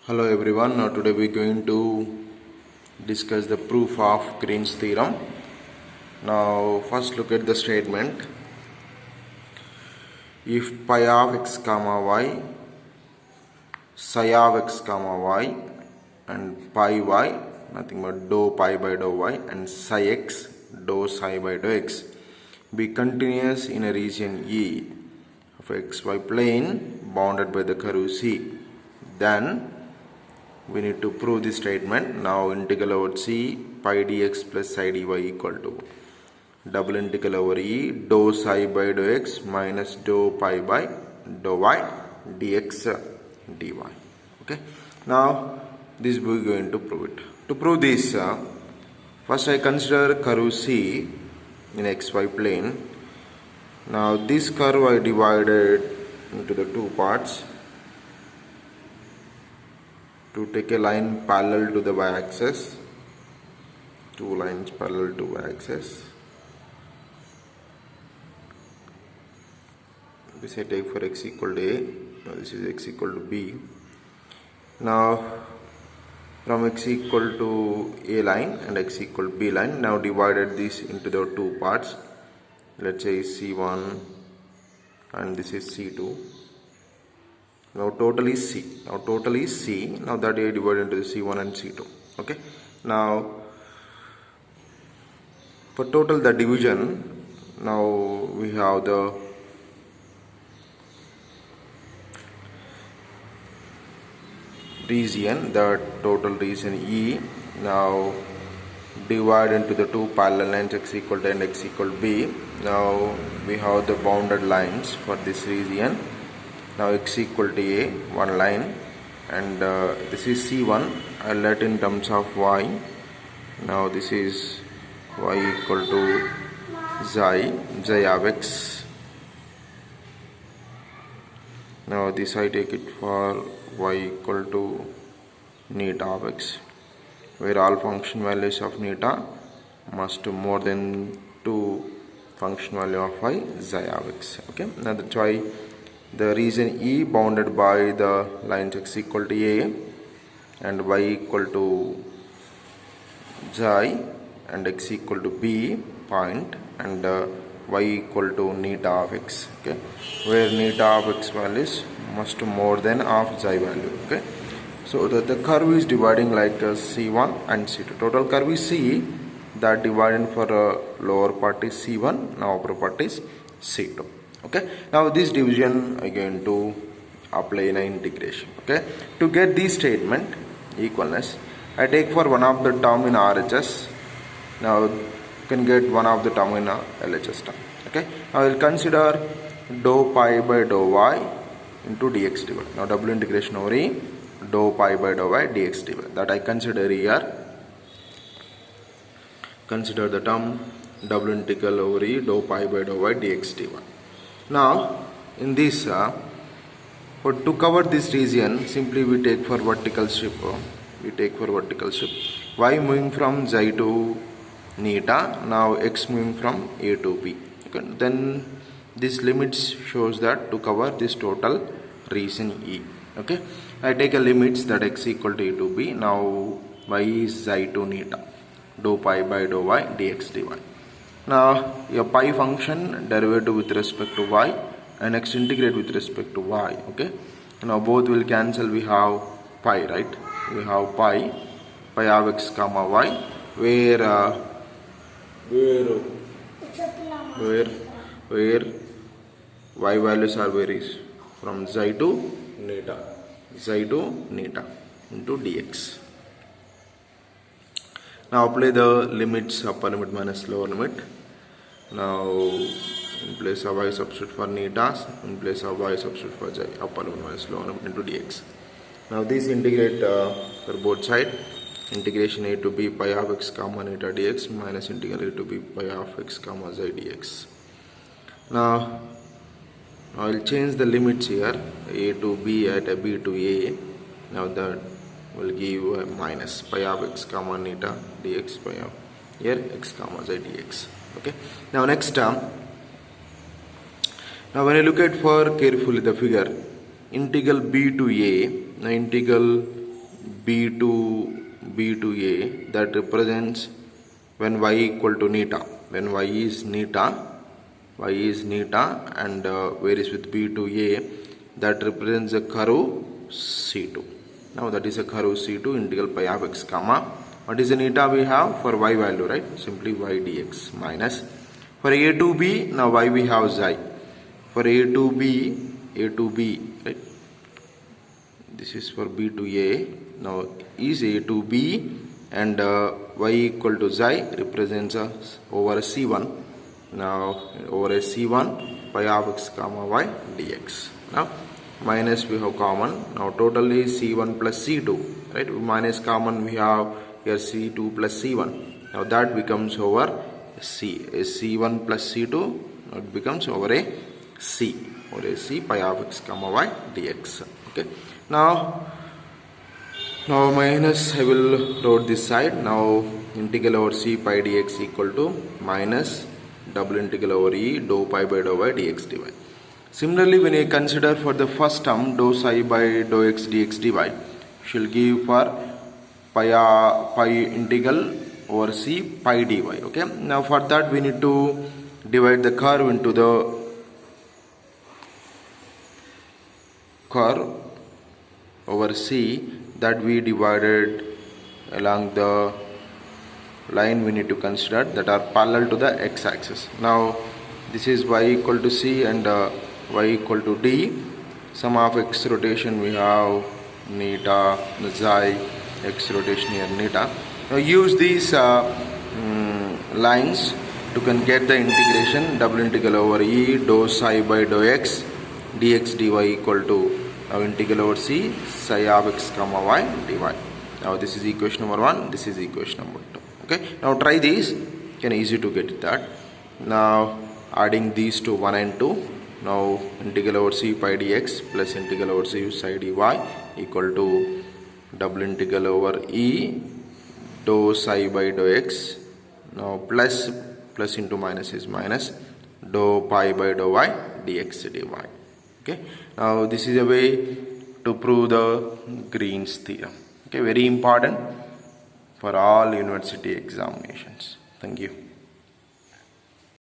Hello everyone. Now today we are going to discuss the proof of Green's theorem. Now first look at the statement. If pi of x comma y, psi of x comma y and pi y, nothing but dou pi by dou y, and psi x dou psi by dou x be continuous in a region E of xy plane bounded by the curve C, then we need to prove this statement. Now integral over C pi dx plus psi dy equal to double integral over E dou psi by dou x minus dou pi by dou y dx dy. Okay. Now this we are going to prove it. To prove this, first I consider curve C in xy plane. Now this curve I divided into the two parts to take a line parallel to the y-axis, two lines parallel to y-axis. This I take for x equal to a, now this is x equal to b. Now from x equal to a line and x equal to b line, now divided this into the two parts. Let's say C1 and this is C2. Now total is C. Now total is C. Now that I divide into the C1 and C2. Okay. Now for total the division, now we have the region, the total region E. Now divide into the two parallel lines x equal to and x equal to b. Now we have the bounded lines for this region. Now x equal to a, one line, and this is C1. I'll let in terms of y. Now this is y equal to xi of x. Now this I take it for y equal to neta of x, where all function values of neta must more than 2 function value of y xi of x. Okay. Now that's why the region E bounded by the lines x equal to a and y equal to xi and x equal to b point, and y equal to neta of x. Okay, where neta of x values must more than of xi value. Okay, so the curve is dividing like C1 and C2. Total curve is C, that dividing for lower part is C1, now upper part is C2. Okay, now this division again to apply in an integration. Okay, to get this statement equalness, I take for one of the term in RHS. Now you can get one of the term in LHS term. Okay, now I will consider dou pi by dou y into dx dy. Now double integration over E dou pi by dou y dx dy, that I consider here. Consider the term double integral over E dou pi by dou y dx dy. Now in this, to cover this region, simply we take for vertical strip. Y moving from xi to neta. Now x moving from a to b. Okay. Then this limits shows that to cover this total region E. Okay. I take a limits that x equal to a to b. Now y is xi to neta. Dou pi by dou y dx dy. Now a pi function derivative with respect to y, and next integrate with respect to y. Okay. Now both will cancel. We have pi, right? We have pi of x comma y, where y values are varies from xi to neta into dx. Now apply the limits, upper limit minus lower limit. Now in place of y substitute for neta, in place of y substitute for xi, upper limit minus lower limit into dx. Now this integrate for both side. Integration a to b pi of x comma neta dx minus integral a to b pi of x comma xi dx. Now I will change the limits here, a to b at a b to a. Now that will give a minus pi of x comma neta dx pi of here x comma xi dx. Okay. Now next term. Now when you look at for carefully the figure, integral b to a, now integral b to a, that represents when y equal to neta, when y is neta and varies with b to a, that represents a curve c2. Now that is a curve c2, integral pi of x comma, what is the neta we have for y value, right? Simply y dx minus, for a to b, now y we have xi, for a to b, right? This is for b to a. Now is a to b and y equal to xi represents over a c1. Now over a c1 pi of x comma y dx. Now minus we have common. Now total is c1 plus c2, right? Minus common we have here c2 plus c1. Now that becomes over c1 plus c2. Now it becomes over a c pi of x comma y dx. Okay. Now minus I will wrote this side. Now integral over c pi dx equal to minus double integral over e dou pi by dou y dx dy. Similarly, when you consider for the first term dou psi by dou x dx dy, shall give for pi integral over c pi dy. Okay. Now for that we need to divide the curve into the curve over c that we divided along the line we need to consider that are parallel to the x-axis. Now this is y equal to c and y equal to d. Sum of x rotation we have neta, xi, x rotation here neta. Now use these lines to get the integration double integral over e dou psi by dou x dx dy equal to now integral over c psi of x comma y dy. Now this is equation number 1, this is equation number 2. Okay. Now try these, can easy to get that. Now adding these to 1 and 2. Now integral over c pi dx plus integral over c psi dy equal to double integral over e dou psi by dou x. Now plus into minus is minus dou pi by dou y dx dy. Okay. Now this is a way to prove the Green's theorem. Okay, very important for all university examinations. Thank you.